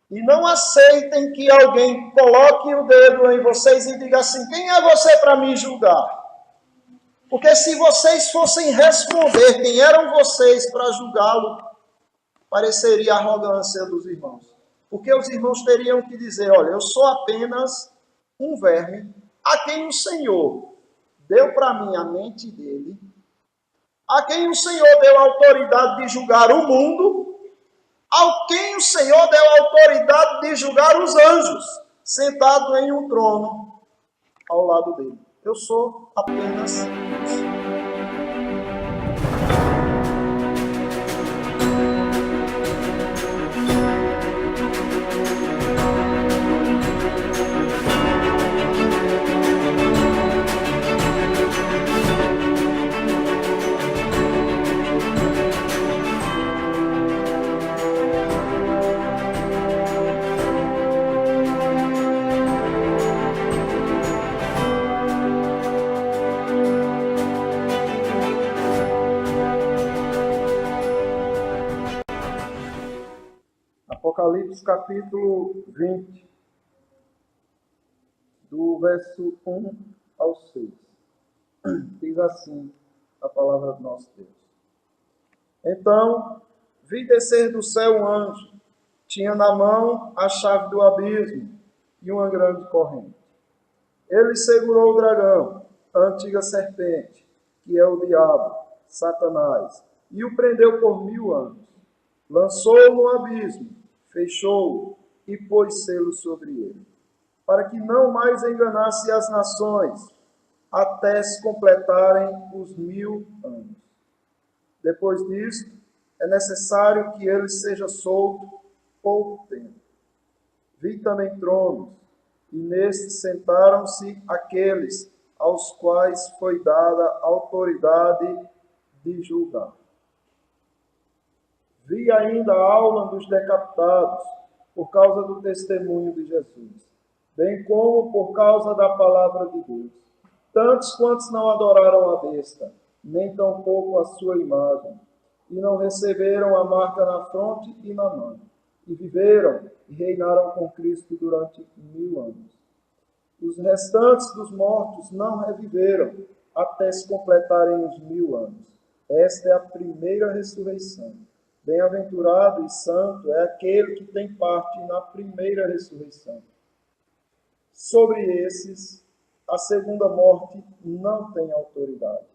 E não aceitem que alguém coloque o dedo em vocês e diga assim: quem é você para me julgar? Porque se vocês fossem responder quem eram vocês para julgá-lo, pareceria a arrogância dos irmãos. Porque os irmãos teriam que dizer: olha, eu sou apenas um verme a quem o Senhor deu para mim a mente dele, a quem o Senhor deu a autoridade de julgar o mundo, ao quem o Senhor deu a autoridade de julgar os anjos, sentado em um trono ao lado dele. Eu sou apenas isso. Apocalipse capítulo 20, do verso 1 ao 6. Diz assim a palavra do nosso Deus. Então, vi descer do céu um anjo, tinha na mão a chave do abismo e uma grande corrente. Ele segurou o dragão, a antiga serpente, que é o diabo, Satanás, e o prendeu por 1000 anos. Lançou-o no abismo, fechou-o e pôs selo sobre ele, para que não mais enganasse as nações, até se completarem os 1000 anos. Depois disso, é necessário que ele seja solto pouco tempo. Vi também tronos, e nestes sentaram-se aqueles aos quais foi dada autoridade de julgar. Vi ainda a alma dos decapitados, por causa do testemunho de Jesus, bem como por causa da palavra de Deus. Tantos quantos não adoraram a besta, nem tampouco a sua imagem, e não receberam a marca na fronte e na mão, e viveram e reinaram com Cristo durante 1000 anos. Os restantes dos mortos não reviveram, até se completarem os 1000 anos. Esta é a primeira ressurreição. Bem-aventurado e santo é aquele que tem parte na primeira ressurreição. Sobre esses, a segunda morte não tem autoridade.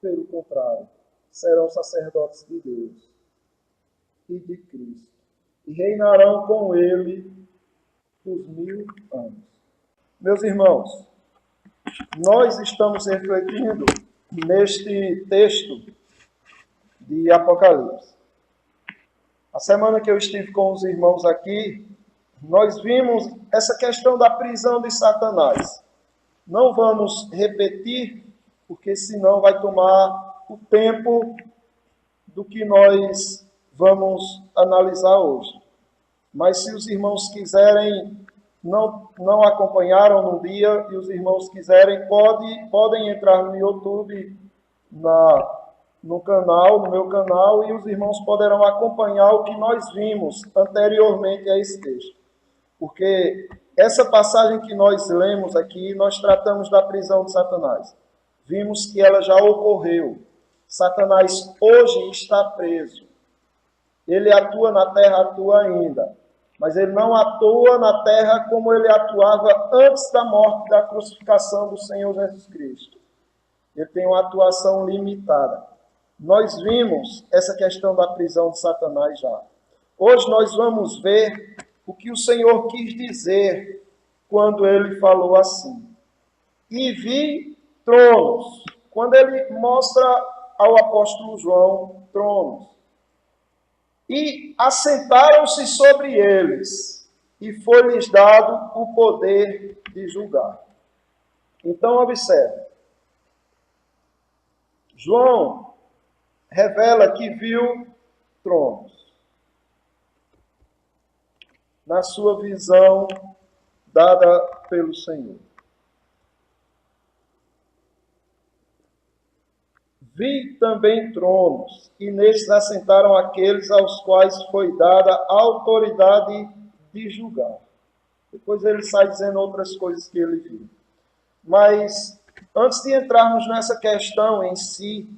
Pelo contrário, serão sacerdotes de Deus e de Cristo, e reinarão com ele os 1000 anos. Meus irmãos, nós estamos refletindo neste texto de Apocalipse. A semana que eu estive com os irmãos aqui, nós vimos essa questão da prisão de Satanás. Não vamos repetir, porque senão vai tomar o tempo do que nós vamos analisar hoje. Mas se os irmãos quiserem, não acompanharam no dia, e os irmãos quiserem, podem entrar no YouTube, no canal, no meu canal, e os irmãos poderão acompanhar o que nós vimos anteriormente a esse texto. Porque essa passagem que nós lemos aqui, nós tratamos da prisão de Satanás. Vimos que ela já ocorreu. Satanás hoje está preso. Ele atua na terra, atua ainda. Mas ele não atua na terra como ele atuava antes da morte, da crucificação do Senhor Jesus Cristo. Ele tem uma atuação limitada. Nós vimos essa questão da prisão de Satanás já. Hoje nós vamos ver o que o Senhor quis dizer quando ele falou assim. E vi tronos. Quando ele mostra ao apóstolo João tronos. E assentaram-se sobre eles, e foi-lhes dado o poder de julgar. Então, observe. João revela que viu tronos. Na sua visão dada pelo Senhor. Vi também tronos, e nestes assentaram aqueles aos quais foi dada a autoridade de julgar. Depois ele sai dizendo outras coisas que ele viu. Mas, antes de entrarmos nessa questão em si,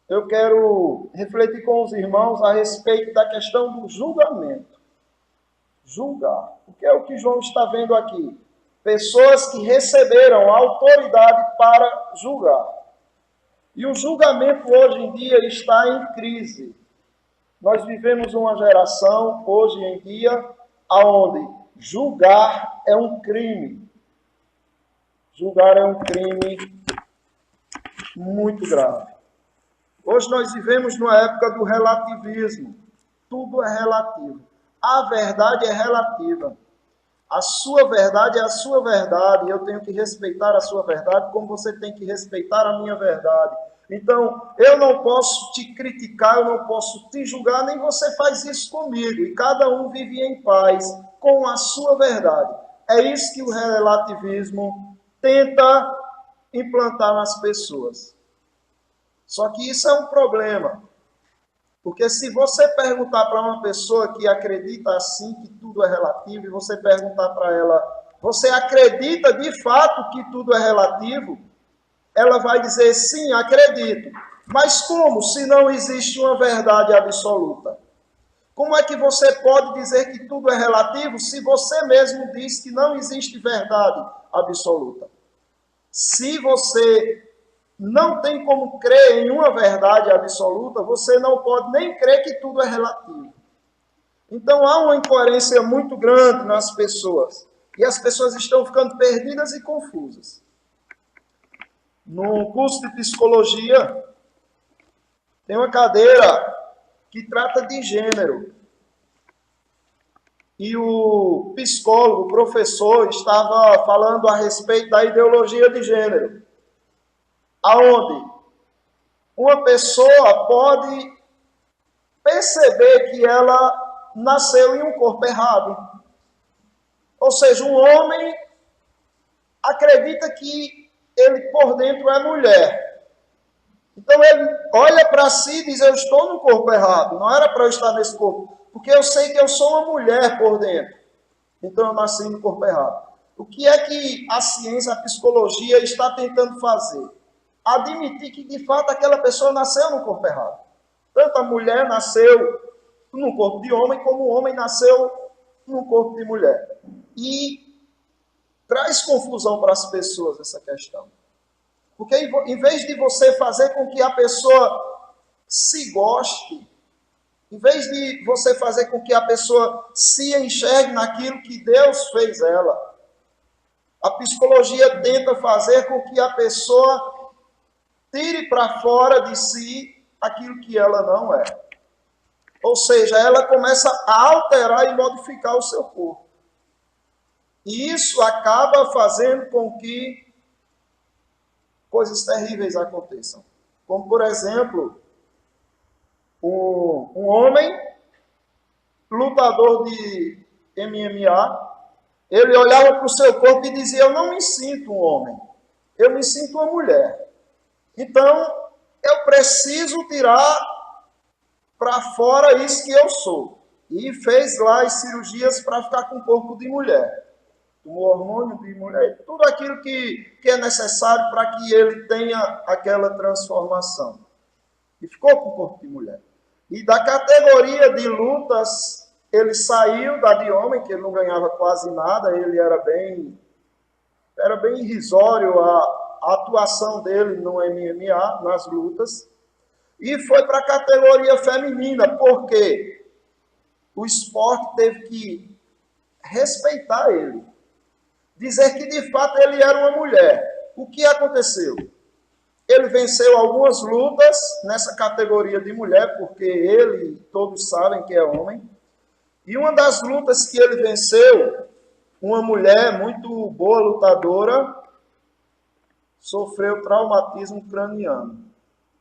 eu quero refletir com os irmãos a respeito da questão do julgamento. Julgar. Porque é o que João está vendo aqui. Pessoas que receberam a autoridade para julgar. E o julgamento hoje em dia está em crise. Nós vivemos uma geração, hoje em dia, onde julgar é um crime. Julgar é um crime muito grave. Hoje nós vivemos numa época do relativismo. Tudo é relativo. A verdade é relativa. A sua verdade é a sua verdade. Eu tenho que respeitar a sua verdade como você tem que respeitar a minha verdade. Então, eu não posso te criticar, eu não posso te julgar, nem você faz isso comigo. E cada um vive em paz com a sua verdade. É isso que o relativismo tenta implantar nas pessoas. Só que isso é um problema. Porque se você perguntar para uma pessoa que acredita assim, que tudo é relativo, e você perguntar para ela, você acredita de fato que tudo é relativo? Ela vai dizer, sim, acredito. Mas como, se não existe uma verdade absoluta? Como é que você pode dizer que tudo é relativo se você mesmo diz que não existe verdade absoluta? Se você não tem como crer em uma verdade absoluta, você não pode nem crer que tudo é relativo. Então há uma incoerência muito grande nas pessoas. E as pessoas estão ficando perdidas e confusas. No curso de psicologia, tem uma cadeira que trata de gênero. E o psicólogo, o professor, estava falando a respeito da ideologia de gênero. Aonde uma pessoa pode perceber que ela nasceu em um corpo errado. Ou seja, um homem acredita que ele por dentro é mulher. Então ele olha para si e diz, eu estou no corpo errado, não era para eu estar nesse corpo, porque eu sei que eu sou uma mulher por dentro. Então eu nasci no corpo errado. O que é que a ciência, a psicologia está tentando fazer? Admitir que de fato aquela pessoa nasceu no corpo errado. Tanto a mulher nasceu no corpo de homem, como o homem nasceu no corpo de mulher. E traz confusão para as pessoas essa questão. Porque em vez de você fazer com que a pessoa se goste, em vez de você fazer com que a pessoa se enxergue naquilo que Deus fez ela, a psicologia tenta fazer com que a pessoa tire para fora de si aquilo que ela não é. Ou seja, ela começa a alterar e modificar o seu corpo. E isso acaba fazendo com que coisas terríveis aconteçam. Como, por exemplo, um homem lutador de MMA, ele olhava para o seu corpo e dizia, eu não me sinto um homem, eu me sinto uma mulher. Então, eu preciso tirar para fora isso que eu sou. E fez lá as cirurgias para ficar com o corpo de mulher. Tomou hormônio de mulher, tudo aquilo que é necessário para que ele tenha aquela transformação. E ficou com o corpo de mulher. E da categoria de lutas, ele saiu da de homem, que ele não ganhava quase nada, ele era bem irrisório a atuação dele no MMA, nas lutas, e foi para a categoria feminina, porque o esporte teve que respeitar ele. Dizer que de fato ele era uma mulher. O que aconteceu? Ele venceu algumas lutas nessa categoria de mulher, porque ele, todos sabem que é homem. E uma das lutas que ele venceu, uma mulher muito boa lutadora, sofreu traumatismo craniano.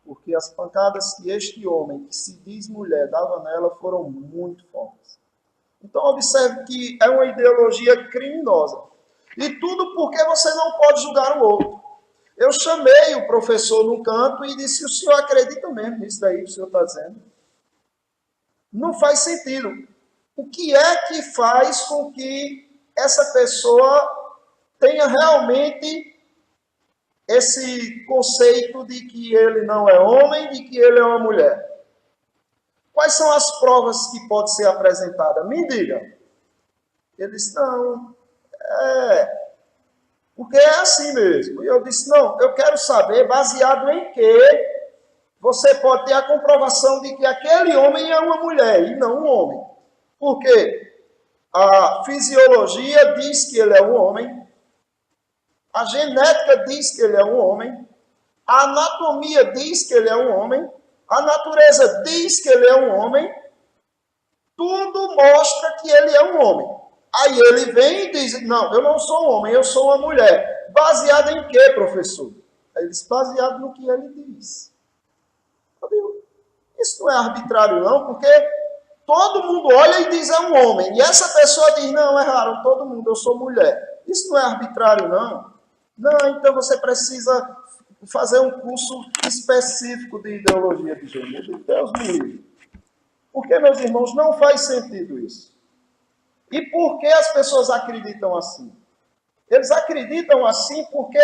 Porque as pancadas que este homem, que se diz mulher, dava nela foram muito fortes. Então observe que é uma ideologia criminosa. E tudo porque você não pode julgar o outro. Eu chamei o professor no canto e disse, o senhor acredita mesmo nisso daí que o senhor está dizendo? Não faz sentido. o que é que faz com que essa pessoa tenha realmente esse conceito de que ele não é homem, de que ele é uma mulher? Quais são as provas que podem ser apresentadas? Me diga. Ele disse, não, porque é assim mesmo. E eu disse, não, eu quero saber baseado em que você pode ter a comprovação de que aquele homem é uma mulher e não um homem. Porque a fisiologia diz que ele é um homem, a genética diz que ele é um homem, a anatomia diz que ele é um homem, a natureza diz que ele é um homem, tudo mostra que ele é um homem. Aí ele vem e diz, não, eu não sou um homem, eu sou uma mulher. Baseado em quê, professor? Aí ele diz, baseado no que ele diz. Eu digo, isso não é arbitrário não, porque todo mundo olha e diz é um homem. E essa pessoa diz, não, erraram todo mundo, eu sou mulher. Isso não é arbitrário não. Não, então você precisa fazer um curso específico de ideologia de gênero. Deus me livre. Porque, meus irmãos, não faz sentido isso. E por que as pessoas acreditam assim? Eles acreditam assim porque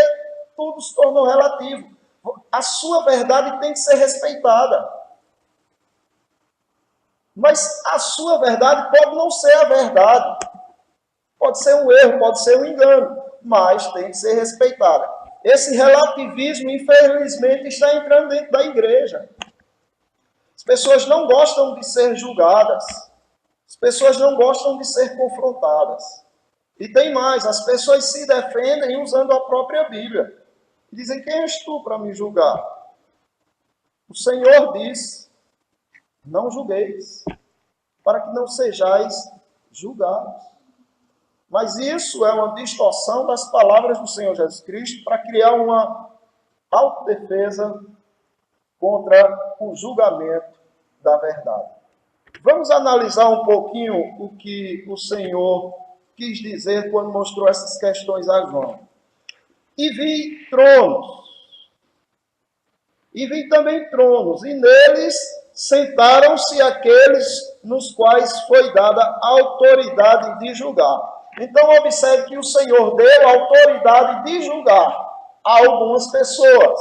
tudo se tornou relativo. A sua verdade tem que ser respeitada. Mas a sua verdade pode não ser a verdade. Pode ser um erro, pode ser um engano, mas tem que ser respeitada. Esse relativismo, infelizmente, está entrando dentro da igreja. As pessoas não gostam de ser julgadas. As pessoas não gostam de ser confrontadas. E tem mais, as pessoas se defendem usando a própria Bíblia. Dizem, quem és tu para me julgar? O Senhor diz, não julgueis, para que não sejais julgados. Mas isso é uma distorção das palavras do Senhor Jesus Cristo para criar uma autodefesa contra o julgamento da verdade. Vamos analisar um pouquinho o que o Senhor quis dizer quando mostrou essas questões a João. E vi tronos. E vi também tronos, e neles sentaram-se aqueles nos quais foi dada a autoridade de julgar. Então, observe que o Senhor deu a autoridade de julgar a algumas pessoas.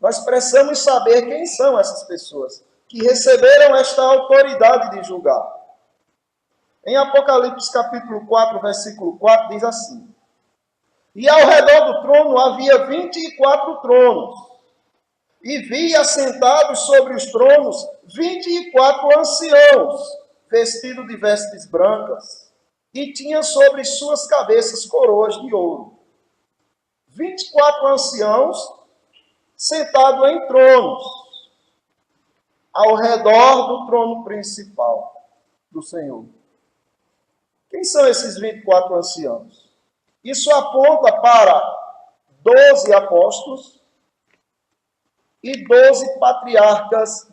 Nós precisamos saber quem são essas pessoas que receberam esta autoridade de julgar. Em Apocalipse capítulo 4, versículo 4, diz assim: e ao redor do trono havia 24 tronos, e vi assentados sobre os tronos 24 anciãos, vestidos de vestes brancas, e tinham sobre suas cabeças coroas de ouro. 24 anciãos sentados em tronos, ao redor do trono principal do Senhor. Quem são esses 24 anciãos? Isso aponta para 12 apóstolos e 12 patriarcas,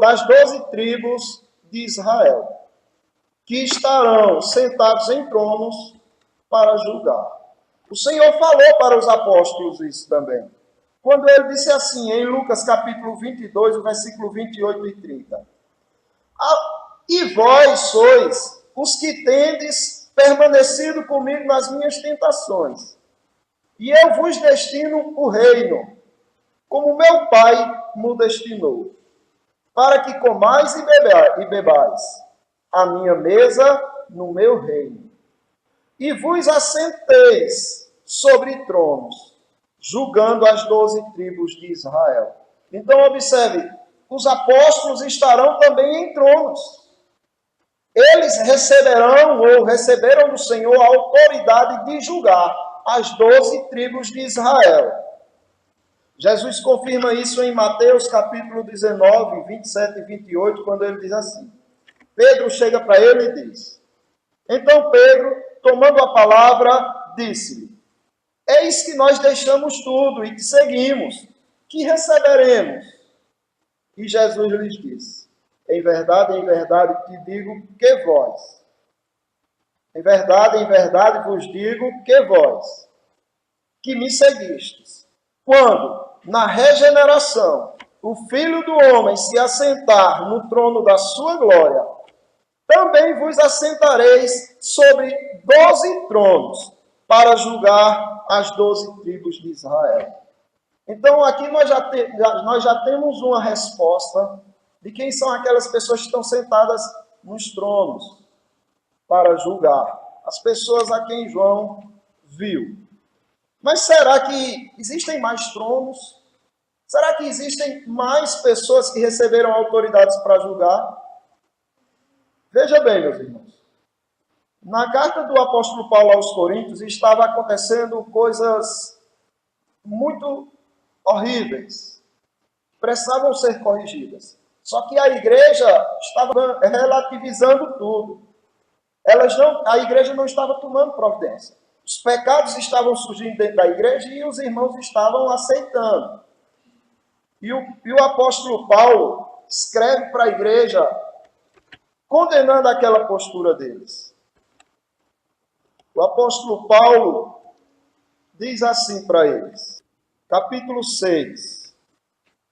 das 12 tribos de Israel, que estarão sentados em tronos para julgar. O Senhor falou para os apóstolos isso também, quando ele disse assim, em Lucas capítulo 22, o versículo 28 e 30. E vós sois os que tendes permanecido comigo nas minhas tentações, e eu vos destino o reino, como meu Pai me destinou, para que comais e bebais a minha mesa no meu reino, e vos assenteis sobre tronos, julgando as 12 tribos de Israel. Então, observe, os apóstolos estarão também em tronos. Eles receberam do Senhor a autoridade de julgar as 12 tribos de Israel. Jesus confirma isso em Mateus capítulo 19, 27 e 28, quando ele diz assim. Pedro chega para ele e diz, então Pedro, tomando a palavra, disse-lhe, eis que nós deixamos tudo e te seguimos, que receberemos? E Jesus lhes disse, em verdade te digo que vós, em verdade vos digo que vós, que me seguistes, quando, na regeneração, o Filho do Homem se assentar no trono da sua glória, também vos assentareis sobre 12 tronos, para julgar as 12 tribos de Israel. Então, aqui nós já temos uma resposta de quem são aquelas pessoas que estão sentadas nos tronos para julgar. As pessoas a quem João viu. Mas será que existem mais tronos? Será que existem mais pessoas que receberam autoridades para julgar? Veja bem, meus irmãos. Na carta do apóstolo Paulo aos Coríntios estava acontecendo coisas muito horríveis, precisavam ser corrigidas. Só que a igreja estava relativizando tudo. A igreja não estava tomando providência. Os pecados estavam surgindo dentro da igreja e os irmãos estavam aceitando. E o apóstolo Paulo escreve para a igreja condenando aquela postura deles. O apóstolo Paulo diz assim para eles, capítulo 6,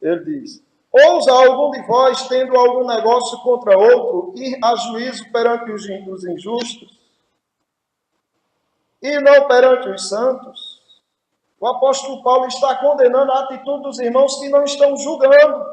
ele diz: ousa algum de vós, tendo algum negócio contra outro, ir a juízo perante os injustos, e não perante os santos? O apóstolo Paulo está condenando a atitude dos irmãos que não estão julgando,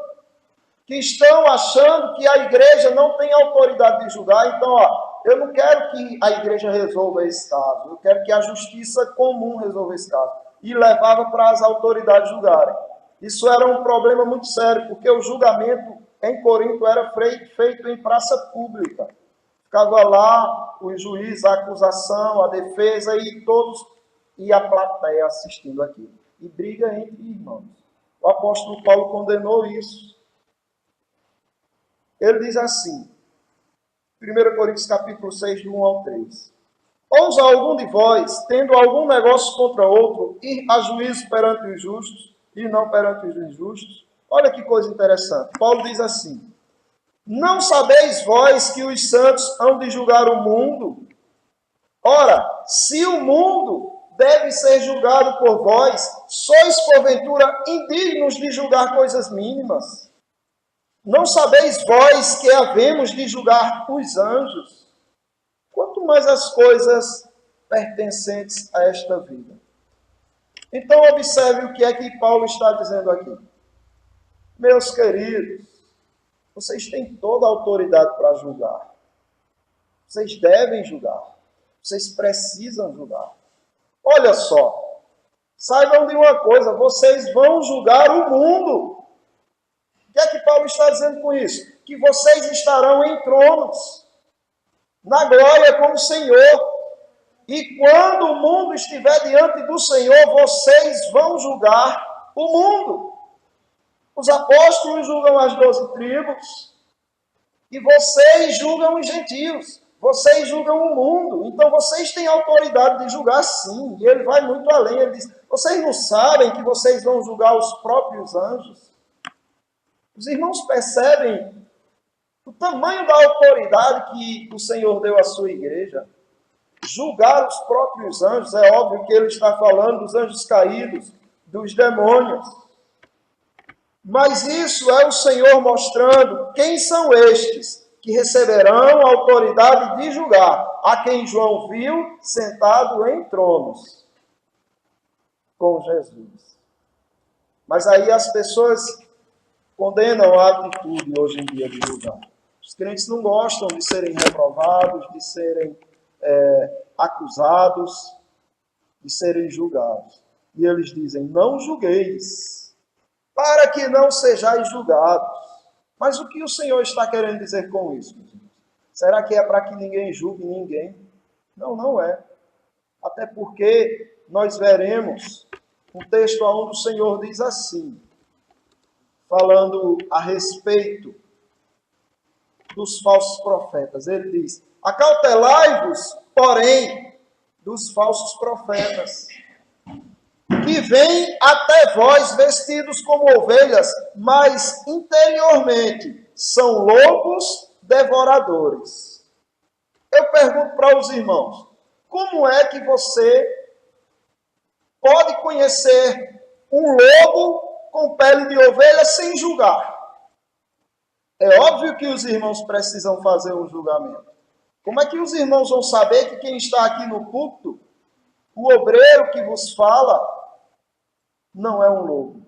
que estão achando que a igreja não tem autoridade de julgar. Então, eu não quero que a igreja resolva esse caso, eu quero que a justiça comum resolva esse caso. E levava para as autoridades julgarem. Isso era um problema muito sério, porque o julgamento em Corinto era feito em praça pública. Ficava lá o juiz, a acusação, a defesa e todos, e a plateia assistindo aquilo. E briga entre irmãos. O apóstolo Paulo condenou isso. Ele diz assim, 1 Coríntios capítulo 6, do 1 ao 3. Ousa algum de vós, tendo algum negócio contra outro, ir a juízo perante os justos e não perante os injustos? Olha que coisa interessante. Paulo diz assim: não sabeis vós que os santos hão de julgar o mundo? Ora, se o mundo deve ser julgado por vós, sois porventura indignos de julgar coisas mínimas? Não sabeis vós que havemos de julgar os anjos? Quanto mais as coisas pertencentes a esta vida. Então, observe o que é que Paulo está dizendo aqui. Meus queridos, vocês têm toda a autoridade para julgar. Vocês devem julgar. Vocês precisam julgar. Olha só, saibam de uma coisa, vocês vão julgar o mundo. O que é que Paulo está dizendo com isso? Que vocês estarão em tronos, na glória com o Senhor. E quando o mundo estiver diante do Senhor, vocês vão julgar o mundo. Os apóstolos julgam as 12 tribos. E vocês julgam os gentios. Vocês julgam o mundo. Então vocês têm autoridade de julgar, sim. E ele vai muito além. Ele diz: vocês não sabem que vocês vão julgar os próprios anjos? Os irmãos percebem o tamanho da autoridade que o Senhor deu à sua igreja. Julgar os próprios anjos, é óbvio que ele está falando dos anjos caídos, dos demônios. Mas isso é o Senhor mostrando quem são estes que receberão a autoridade de julgar, a quem João viu sentado em tronos com Jesus. Mas aí as pessoas condenam a atitude hoje em dia de julgar. Os crentes não gostam de serem reprovados, de serem acusados, de serem julgados. E eles dizem: não julgueis, para que não sejais julgados. Mas o que o Senhor está querendo dizer com isso? Será que é para que ninguém julgue ninguém? Não, não é. Até porque nós veremos um texto onde o Senhor diz assim, falando a respeito dos falsos profetas. Ele diz: acautelai-vos, porém, dos falsos profetas, que vêm até vós vestidos como ovelhas, mas interiormente são lobos devoradores. Eu pergunto para os irmãos: como é que você pode conhecer um lobo com pele de ovelha sem julgar. É óbvio que os irmãos precisam fazer um julgamento. Como é que os irmãos vão saber que quem está aqui no púlpito, o obreiro que vos fala, não é um lobo?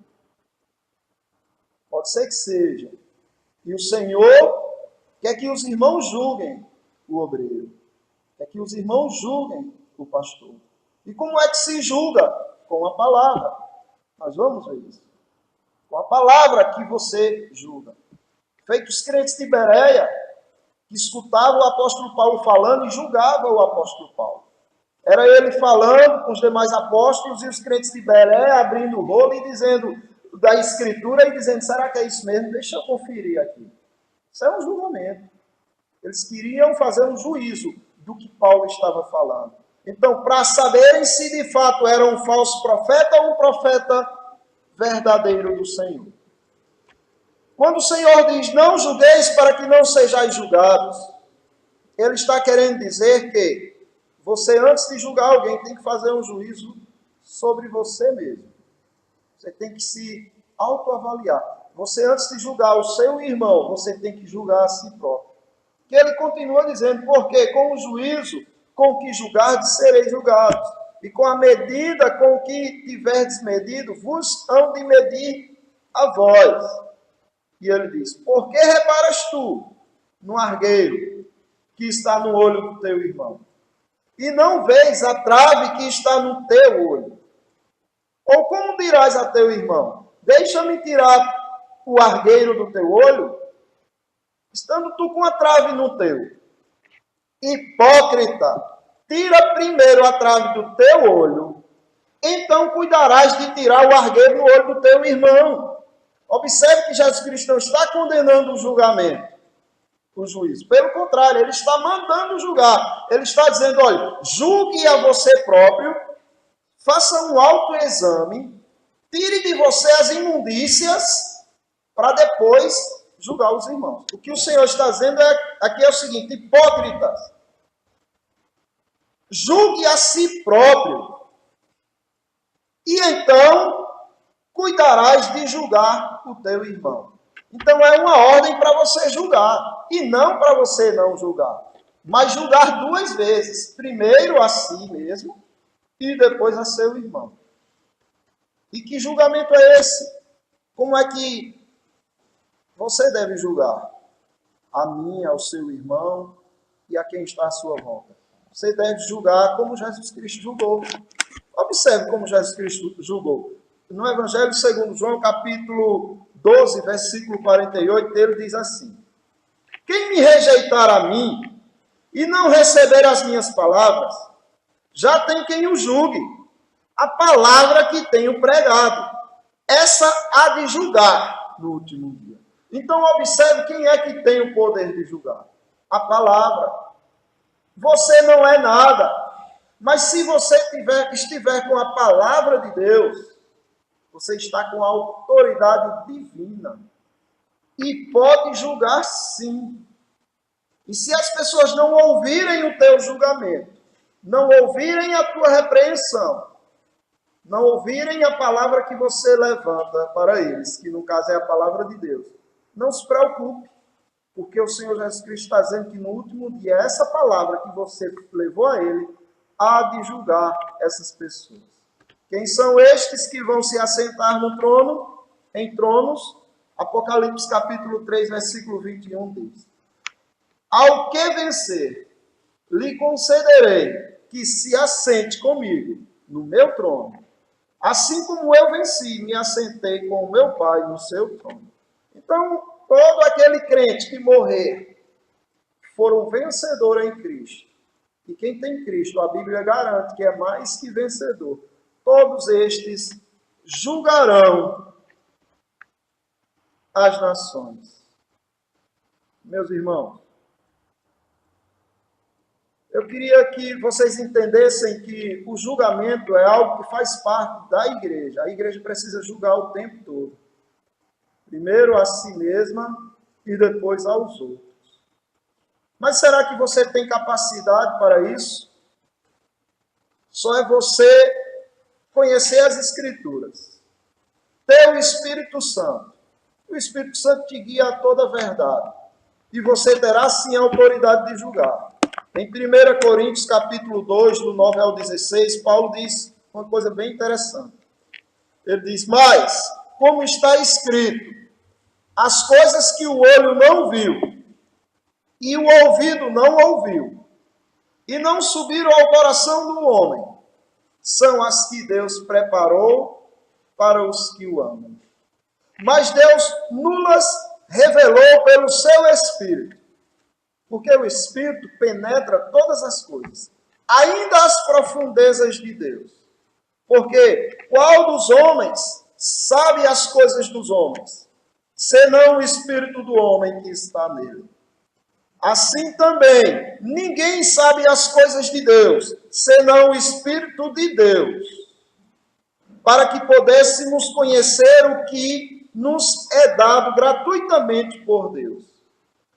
Pode ser que seja. E o Senhor quer que os irmãos julguem o obreiro. Quer que os irmãos julguem o pastor. E como é que se julga? Com a palavra. Nós vamos ver isso. Com a palavra que você julga. Feito os crentes de Bereia, que escutavam o apóstolo Paulo falando e julgavam o apóstolo Paulo. Era ele falando com os demais apóstolos e os crentes de Bereia abrindo o rolo e dizendo da escritura e dizendo, será que é isso mesmo? Deixa eu conferir aqui. Isso é um julgamento. Eles queriam fazer um juízo do que Paulo estava falando. Então, para saberem se de fato era um falso profeta ou um profeta verdadeiro do Senhor. Quando o Senhor diz, não julgueis para que não sejais julgados, Ele está querendo dizer que você, antes de julgar alguém, tem que fazer um juízo sobre você mesmo. Você tem que se autoavaliar. Você, antes de julgar o seu irmão, você tem que julgar a si próprio. Que ele continua dizendo, porque com o juízo com que julgardes, sereis julgados. E com a medida com que tiverdes medido, vos hão de medir a vós. E ele diz, por que reparas tu no argueiro que está no olho do teu irmão? E não vês a trave que está no teu olho? Ou como dirás a teu irmão, deixa-me tirar o argueiro do teu olho, estando tu com a trave no teu? Hipócrita, tira primeiro a trave do teu olho, então cuidarás de tirar o argueiro do olho do teu irmão. Observe que Jesus Cristo não está condenando o julgamento, o juízo. Pelo contrário, ele está mandando julgar. Ele está dizendo, olha, julgue a você próprio, faça um autoexame, tire de você as imundícias, para depois julgar os irmãos. O que o Senhor está dizendo aqui é o seguinte, hipócritas, julgue a si próprio, e então cuidarás de julgar o teu irmão. Então é uma ordem para você julgar, e não para você não julgar, mas julgar duas vezes, primeiro a si mesmo, e depois a seu irmão. E que julgamento é esse? Como é que você deve julgar? A mim, ao seu irmão e a quem está à sua volta. Você deve julgar como Jesus Cristo julgou. Observe como Jesus Cristo julgou. No Evangelho segundo João, capítulo 12, versículo 48, ele diz assim, quem me rejeitar a mim e não receber as minhas palavras, já tem quem o julgue. A palavra que tenho pregado, essa há de julgar no último dia. Então observe quem é que tem o poder de julgar. A palavra. Você não é nada, mas se você estiver com a palavra de Deus, você está com a autoridade divina e pode julgar sim. E se as pessoas não ouvirem o teu julgamento, não ouvirem a tua repreensão, não ouvirem a palavra que você levanta para eles, que no caso é a palavra de Deus, não se preocupe, porque o Senhor Jesus Cristo está dizendo que no último dia, essa palavra que você levou a ele, há de julgar essas pessoas. Quem são estes que vão se assentar no trono, em tronos? Apocalipse capítulo 3, versículo 21 diz, ao que vencer, lhe concederei que se assente comigo no meu trono, assim como eu venci, me assentei com o meu Pai no seu trono. Então, todo aquele crente que morrer foram vencedor em Cristo. E quem tem Cristo, a Bíblia garante que é mais que vencedor. Todos estes julgarão as nações. Meus irmãos, eu queria que vocês entendessem que o julgamento é algo que faz parte da igreja. A igreja precisa julgar o tempo todo. Primeiro a si mesma e depois aos outros. Mas será que você tem capacidade para isso? Só é você conhecer as Escrituras. teu Espírito Santo. O Espírito Santo te guia a toda a verdade. E você terá sim a autoridade de julgar. Em 1 Coríntios capítulo 2, do 9 ao 16, Paulo diz uma coisa bem interessante. Ele diz, mas, como está escrito, as coisas que o olho não viu, e o ouvido não ouviu, e não subiram ao coração do homem, são as que Deus preparou para os que o amam. Mas Deus nulas revelou pelo seu Espírito, porque o Espírito penetra todas as coisas, ainda as profundezas de Deus. Porque qual dos homens sabe as coisas dos homens, senão o Espírito do homem que está nele? Assim também, ninguém sabe as coisas de Deus, senão o Espírito de Deus, para que pudéssemos conhecer o que nos é dado gratuitamente por Deus,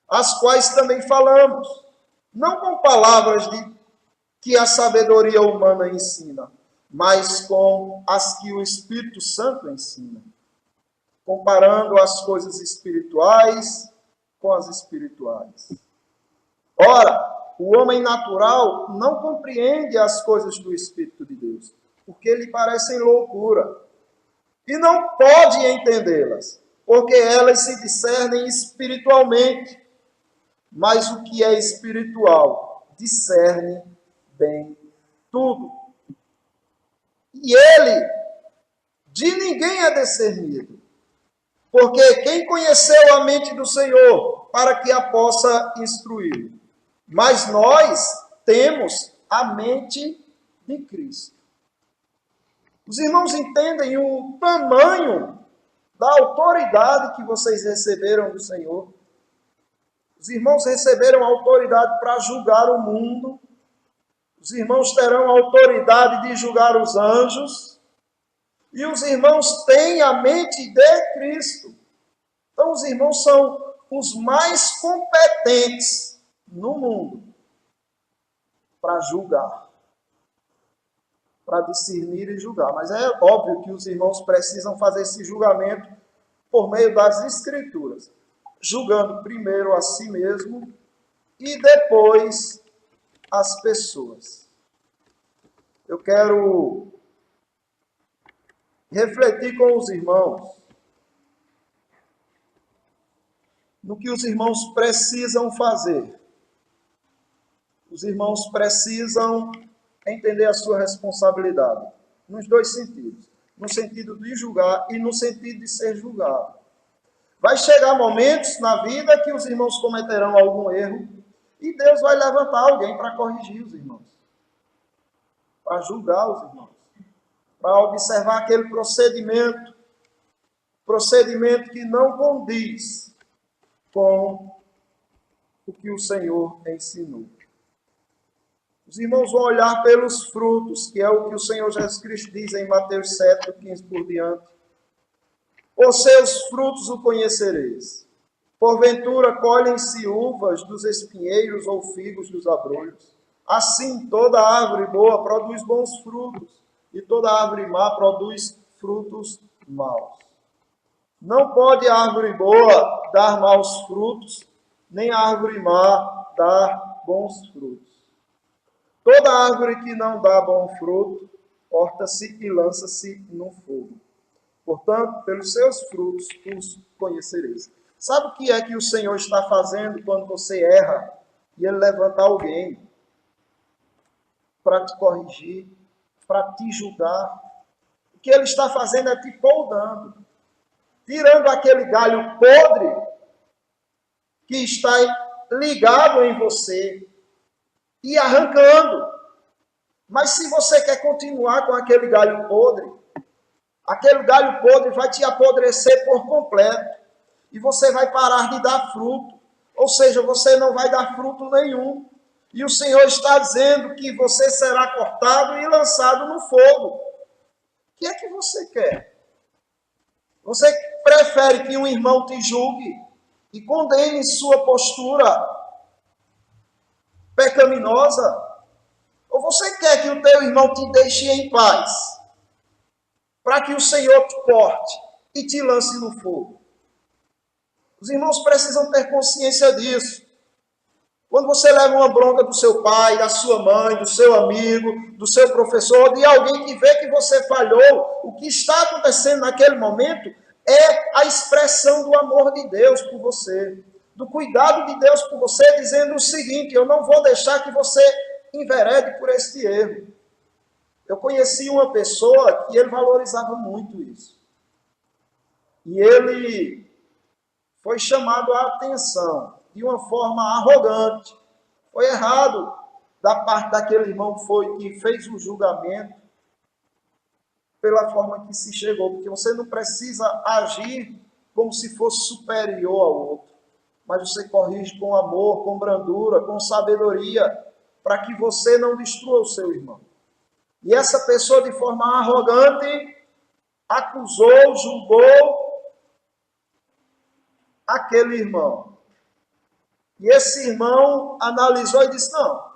as quais também falamos, não com palavras que a sabedoria humana ensina, mas com as que o Espírito Santo ensina, comparando as coisas espirituais com as espirituais. Ora, o homem natural não compreende as coisas do Espírito de Deus, porque lhe parecem loucura, e não pode entendê-las, porque elas se discernem espiritualmente, mas o que é espiritual discerne bem tudo. E ele de ninguém é discernido, porque quem conheceu a mente do Senhor para que a possa instruir? Mas nós temos a mente de Cristo. Os irmãos entendem o tamanho da autoridade que vocês receberam do Senhor? Os irmãos receberam autoridade para julgar o mundo. Os irmãos terão autoridade de julgar os anjos. E os irmãos têm a mente de Cristo. Então, os irmãos são os mais competentes no mundo para julgar, para discernir e julgar. Mas é óbvio que os irmãos precisam fazer esse julgamento por meio das Escrituras, julgando primeiro a si mesmo e depois as pessoas. Eu quero refletir com os irmãos no que os irmãos precisam fazer. Os irmãos precisam entender a sua responsabilidade, nos dois sentidos. No sentido de julgar e no sentido de ser julgado. Vai chegar momentos na vida que os irmãos cometerão algum erro e Deus vai levantar alguém para corrigir os irmãos, para julgar os irmãos, para observar aquele procedimento que não condiz com o que o Senhor ensinou. Os irmãos vão olhar pelos frutos, que é o que o Senhor Jesus Cristo diz em Mateus 7, 15 por diante. Por seus frutos o conhecereis. Porventura colhem-se uvas dos espinheiros ou figos dos abrolhos. Assim, toda árvore boa produz bons frutos, e toda árvore má produz frutos maus. Não pode a árvore boa dar maus frutos, nem a árvore má dar bons frutos. Toda árvore que não dá bom fruto, corta-se e lança-se no fogo. Portanto, pelos seus frutos os conhecereis. Sabe o que é que o Senhor está fazendo quando você erra e Ele levanta alguém para te corrigir, para te julgar? O que Ele está fazendo é te poldando, tirando aquele galho podre que está ligado em você e arrancando. Mas se você quer continuar com aquele galho podre vai te apodrecer por completo. E você vai parar de dar fruto. Ou seja, você não vai dar fruto nenhum. E o Senhor está dizendo que você será cortado e lançado no fogo. O que é que você quer? Você prefere que um irmão te julgue e condene sua postura pecaminosa? Ou você quer que o teu irmão te deixe em paz, para que o Senhor te corte e te lance no fogo. Os irmãos precisam ter consciência disso. Quando você leva uma bronca do seu pai, da sua mãe, do seu amigo, do seu professor, de alguém que vê que você falhou, o que está acontecendo naquele momento é a expressão do amor de Deus por você, do cuidado de Deus por você, dizendo o seguinte: eu não vou deixar que você enverede por este erro. Eu conheci uma pessoa que ele valorizava muito isso. E ele foi chamado a atenção de uma forma arrogante. Foi errado da parte daquele irmão que fez o julgamento pela forma que se chegou, porque você não precisa agir como se fosse superior ao outro, mas você corrige com amor, com brandura, com sabedoria, para que você não destrua o seu irmão. E essa pessoa, de forma arrogante, acusou, julgou aquele irmão. E esse irmão analisou e disse: não,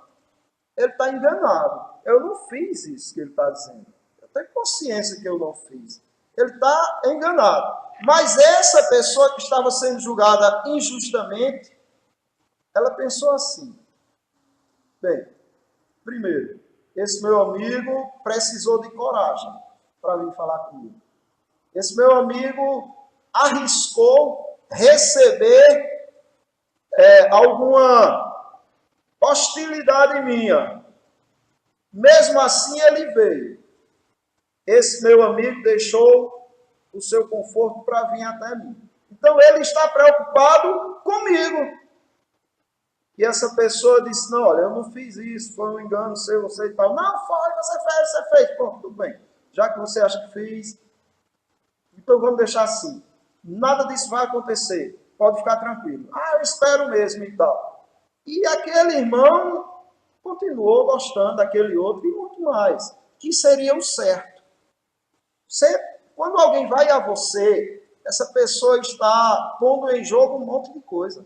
ele está enganado. Eu não fiz isso que ele está dizendo. Eu tenho consciência que eu não fiz. Ele está enganado. Mas essa pessoa que estava sendo julgada injustamente, ela pensou assim: bem, primeiro, esse meu amigo precisou de coragem para vir falar comigo. Esse meu amigo arriscou receber alguma hostilidade minha. Mesmo assim ele veio. Esse meu amigo deixou o seu conforto para vir até mim. Então ele está preocupado comigo. E essa pessoa disse: não, olha, eu não fiz isso, foi um engano seu, você e tal. Não, foi, você fez. Pronto, tudo bem. Já que você acha que fez, então vamos deixar assim. Nada disso vai acontecer. Pode ficar tranquilo. Eu espero mesmo e tal. E aquele irmão continuou gostando daquele outro e muito mais, que seria o certo. Quando alguém vai a você, essa pessoa está pondo em jogo um monte de coisa.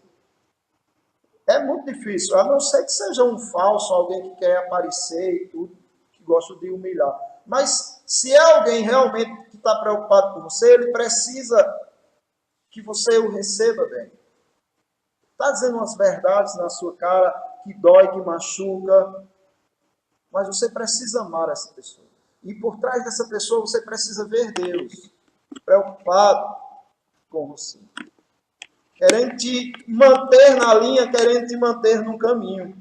É muito difícil, a não ser que seja um falso, alguém que quer aparecer e tudo, que gosta de humilhar. Mas se é alguém realmente que está preocupado com você, ele precisa que você o receba bem. Está dizendo umas verdades na sua cara que dói, que machuca, mas você precisa amar essa pessoa. E por trás dessa pessoa você precisa ver Deus preocupado com você, querendo te manter na linha, querendo te manter no caminho.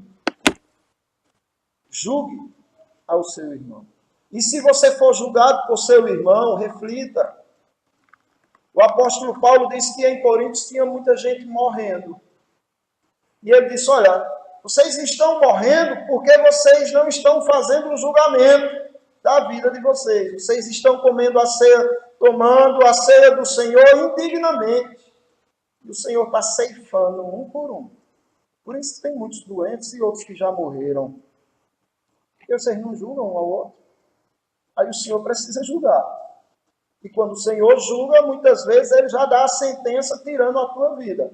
Julgue ao seu irmão. E se você for julgado por seu irmão, reflita. O apóstolo Paulo disse que em Coríntios tinha muita gente morrendo. E ele disse: olha, vocês estão morrendo porque vocês não estão fazendo um julgamento da vida de vocês. Vocês estão comendo a ceia, tomando a ceia do Senhor indignamente. E o Senhor está ceifando um por um. Por isso tem muitos doentes e outros que já morreram. Porque vocês não julgam um ao outro. Aí o Senhor precisa julgar. E quando o Senhor julga, muitas vezes ele já dá a sentença tirando a tua vida.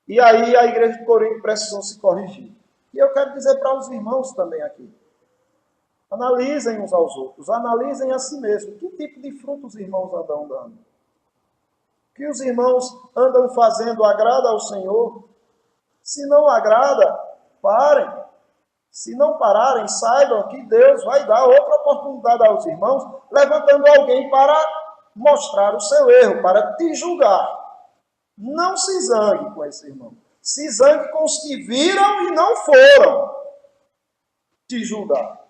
E aí a igreja de Corinto precisou se corrigir. E eu quero dizer para os irmãos também aqui: analisem uns aos outros, analisem a si mesmos. Que tipo de fruto os irmãos andam dando? O que os irmãos andam fazendo agrada ao Senhor? Se não agrada, parem. Se não pararem, saibam que Deus vai dar outra oportunidade aos irmãos, levantando alguém para mostrar o seu erro, para te julgar. Não se zangue com esse irmão. Se zangue com os que viram e não foram te julgar.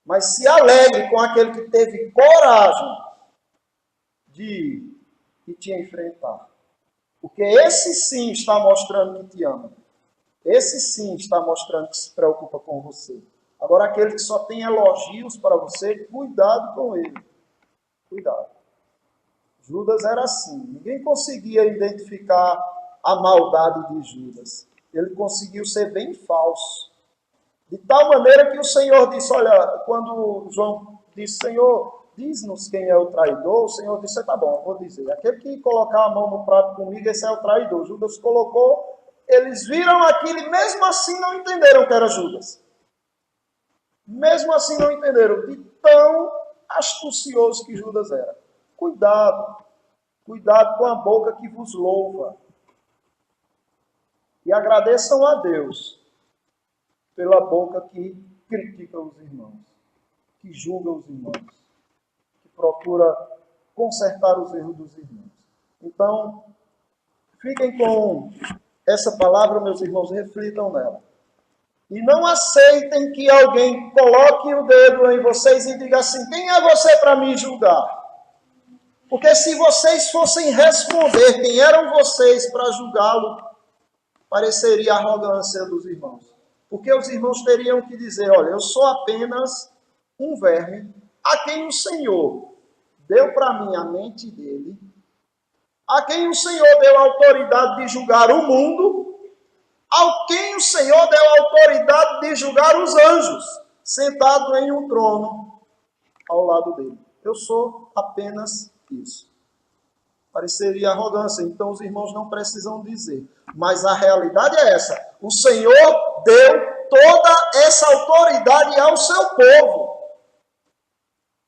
Mas se alegre com aquele que teve coragem de ir e te enfrentar. Porque esse sim está mostrando que te ama. Esse sim está mostrando que se preocupa com você. Agora, aquele que só tem elogios para você, cuidado com ele. Cuidado. Judas era assim. Ninguém conseguia identificar a maldade de Judas. Ele conseguiu ser bem falso. De tal maneira que o Senhor disse: olha, quando João disse: Senhor, diz-nos quem é o traidor, o Senhor disse: tá bom, eu vou dizer. Aquele que colocar a mão no prato comigo, esse é o traidor. Judas colocou. Eles viram aquilo e mesmo assim não entenderam que era Judas. Mesmo assim não entenderam de tão astucioso que Judas era. Cuidado. Cuidado com a boca que vos louva. E agradeçam a Deus pela boca que critica os irmãos, que julga os irmãos, que procura consertar os erros dos irmãos. Então, fiquem com essa palavra, meus irmãos, reflitam nela. E não aceitem que alguém coloque o dedo em vocês e diga assim: quem é você para me julgar? Porque se vocês fossem responder quem eram vocês para julgá-lo, pareceria a arrogância dos irmãos. Porque os irmãos teriam que dizer: olha, eu sou apenas um verme a quem o Senhor deu para mim a mente dele, a quem o Senhor deu a autoridade de julgar o mundo, ao quem o Senhor deu a autoridade de julgar os anjos, sentado em um trono ao lado dele. Eu sou apenas isso. Pareceria arrogância, então os irmãos não precisam dizer. Mas a realidade é essa: o Senhor deu toda essa autoridade ao seu povo.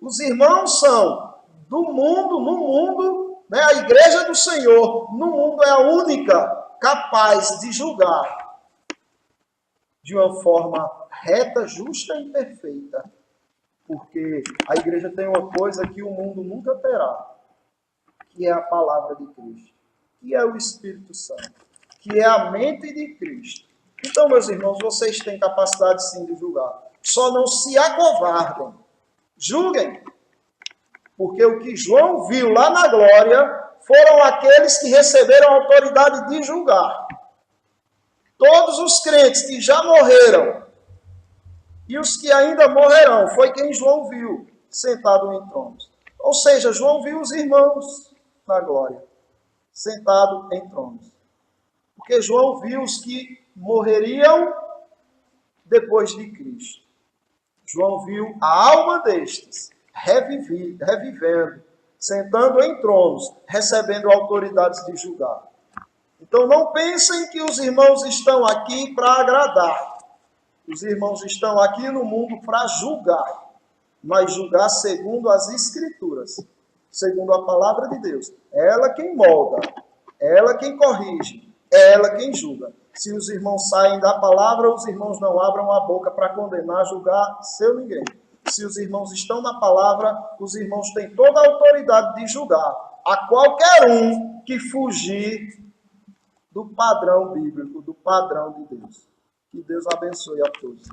Os irmãos são do mundo, no mundo, né? A igreja do Senhor, no mundo, é a única capaz de julgar de uma forma reta, justa e perfeita. Porque a igreja tem uma coisa que o mundo nunca terá, que é a palavra de Cristo, que é o Espírito Santo, que é a mente de Cristo. Então, meus irmãos, vocês têm capacidade sim de julgar. Só não se acovardem. Julguem. Porque o que João viu lá na glória foram aqueles que receberam a autoridade de julgar. Todos os crentes que já morreram e os que ainda morrerão, foi quem João viu sentado em tronos. Ou seja, João viu os irmãos na glória, sentado em tronos. Porque João viu os que morreriam depois de Cristo. João viu a alma destes revivendo, sentando em tronos, recebendo autoridades de julgar. Então não pensem que os irmãos estão aqui para agradar. Os irmãos estão aqui no mundo para julgar, mas julgar segundo as Escrituras, segundo a palavra de Deus. É ela quem molda, é ela quem corrige, é ela quem julga. Se os irmãos saem da palavra, os irmãos não abram a boca para condenar, julgar seu ninguém. Se os irmãos estão na palavra, os irmãos têm toda a autoridade de julgar a qualquer um que fugir do padrão bíblico, do padrão de Deus. Que Deus abençoe a todos.